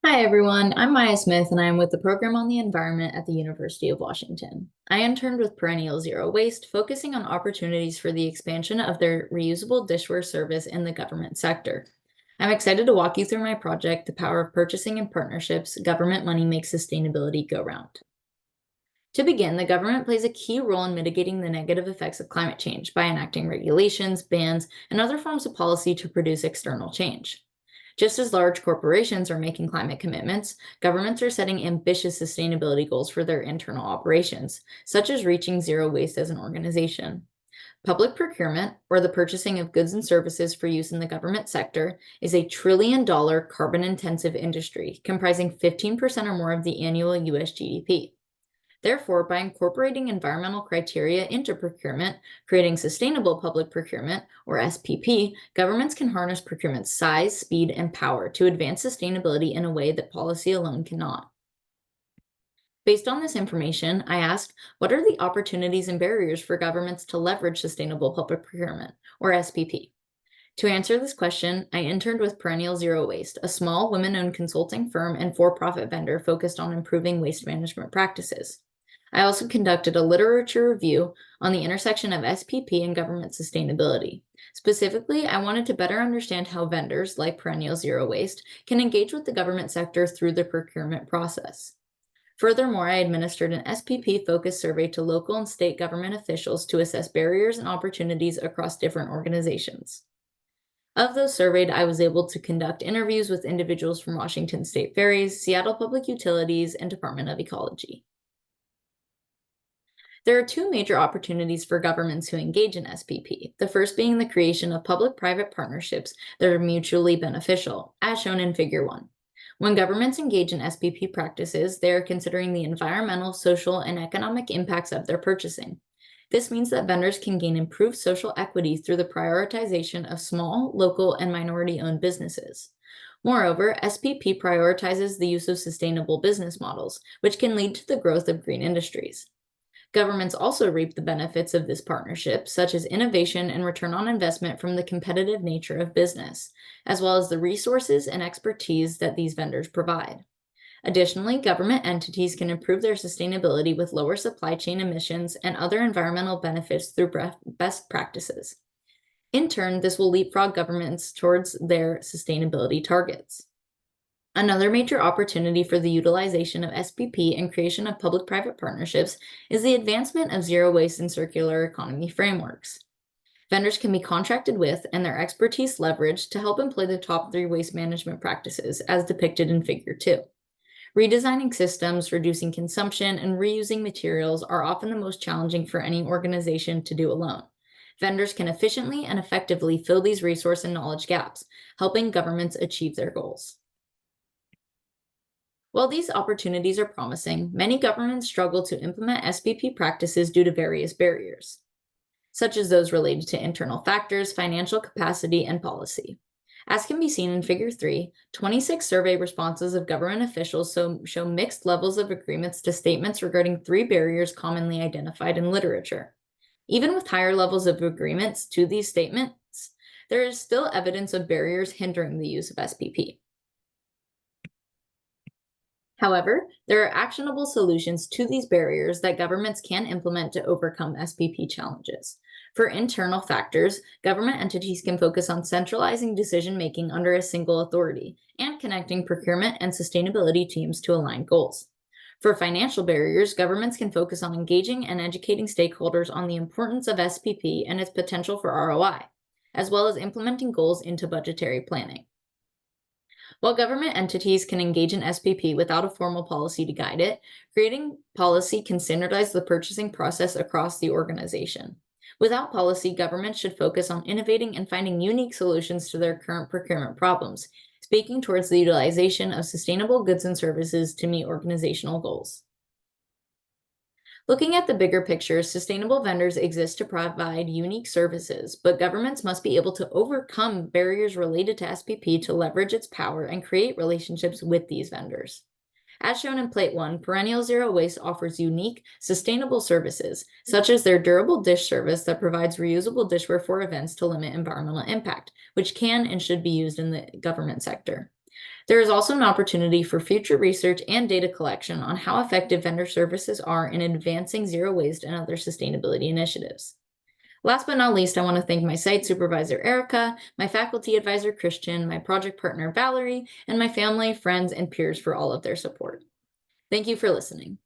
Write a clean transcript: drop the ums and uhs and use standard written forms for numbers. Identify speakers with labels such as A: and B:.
A: Hi, everyone. I'm Maya Smith, and I am with the Program on the Environment at the University of Washington. I interned with Perennial Zero Waste, focusing on opportunities for the expansion of their reusable dishware service in the government sector. I'm excited to walk you through my project, The Power of Purchasing and Partnerships, Government Money Makes Sustainability Go Round. To begin, the government plays a key role in mitigating the negative effects of climate change by enacting regulations, bans, and other forms of policy to produce external change. Just as large corporations are making climate commitments, governments are setting ambitious sustainability goals for their internal operations, such as reaching zero waste as an organization. Public procurement, or the purchasing of goods and services for use in the government sector, is a $1 trillion carbon intensive industry comprising 15% or more of the annual US GDP. Therefore, by incorporating environmental criteria into procurement, creating sustainable public procurement, or SPP, governments can harness procurement's size, speed, and power to advance sustainability in a way that policy alone cannot. Based on this information, I asked, what are the opportunities and barriers for governments to leverage sustainable public procurement, or SPP? To answer this question, I interned with Perennial Zero Waste, a small women-owned consulting firm and for-profit vendor focused on improving waste management practices. I also conducted a literature review on the intersection of SPP and government sustainability. Specifically, I wanted to better understand how vendors, like Perennial Zero Waste, can engage with the government sector through the procurement process. Furthermore, I administered an SPP-focused survey to local and state government officials to assess barriers and opportunities across different organizations. Of those surveyed, I was able to conduct interviews with individuals from Washington State Ferries, Seattle Public Utilities, and Department of Ecology. There are two major opportunities for governments who engage in SPP, the first being the creation of public-private partnerships that are mutually beneficial, as shown in Figure 1. When governments engage in SPP practices, they are considering the environmental, social, and economic impacts of their purchasing. This means that vendors can gain improved social equity through the prioritization of small, local, and minority-owned businesses. Moreover, SPP prioritizes the use of sustainable business models, which can lead to the growth of green industries. Governments also reap the benefits of this partnership, such as innovation and return on investment from the competitive nature of business, as well as the resources and expertise that these vendors provide. Additionally, government entities can improve their sustainability with lower supply chain emissions and other environmental benefits through best practices. In turn, this will leapfrog governments towards their sustainability targets. Another major opportunity for the utilization of SPP and creation of public-private partnerships is the advancement of zero waste and circular economy frameworks. Vendors can be contracted with and their expertise leveraged to help employ the top 3 waste management practices, as depicted in Figure 2. Redesigning systems, reducing consumption, and reusing materials are often the most challenging for any organization to do alone. Vendors can efficiently and effectively fill these resource and knowledge gaps, helping governments achieve their goals. While these opportunities are promising, many governments struggle to implement SPP practices due to various barriers, such as those related to internal factors, financial capacity, and policy. As can be seen in Figure 3, 26 survey responses of government officials show mixed levels of agreements to statements regarding 3 barriers commonly identified in literature. Even with higher levels of agreements to these statements, there is still evidence of barriers hindering the use of SPP. However, there are actionable solutions to these barriers that governments can implement to overcome SPP challenges. For internal factors, government entities can focus on centralizing decision-making under a single authority and connecting procurement and sustainability teams to align goals. For financial barriers, governments can focus on engaging and educating stakeholders on the importance of SPP and its potential for ROI, as well as implementing goals into budgetary planning. While government entities can engage in SPP without a formal policy to guide it, creating policy can standardize the purchasing process across the organization. Without policy, governments should focus on innovating and finding unique solutions to their current procurement problems, speaking towards the utilization of sustainable goods and services to meet organizational goals. Looking at the bigger picture, sustainable vendors exist to provide unique services, but governments must be able to overcome barriers related to SPP to leverage its power and create relationships with these vendors. As shown in Plate 1, Perennial Zero Waste offers unique, sustainable services, such as their durable dish service that provides reusable dishware for events to limit environmental impact, which can and should be used in the government sector. There is also an opportunity for future research and data collection on how effective vendor services are in advancing zero waste and other sustainability initiatives. Last but not least, I want to thank my site supervisor, Erica, my faculty advisor, Christian, my project partner, Valerie, and my family, friends, and peers for all of their support. Thank you for listening.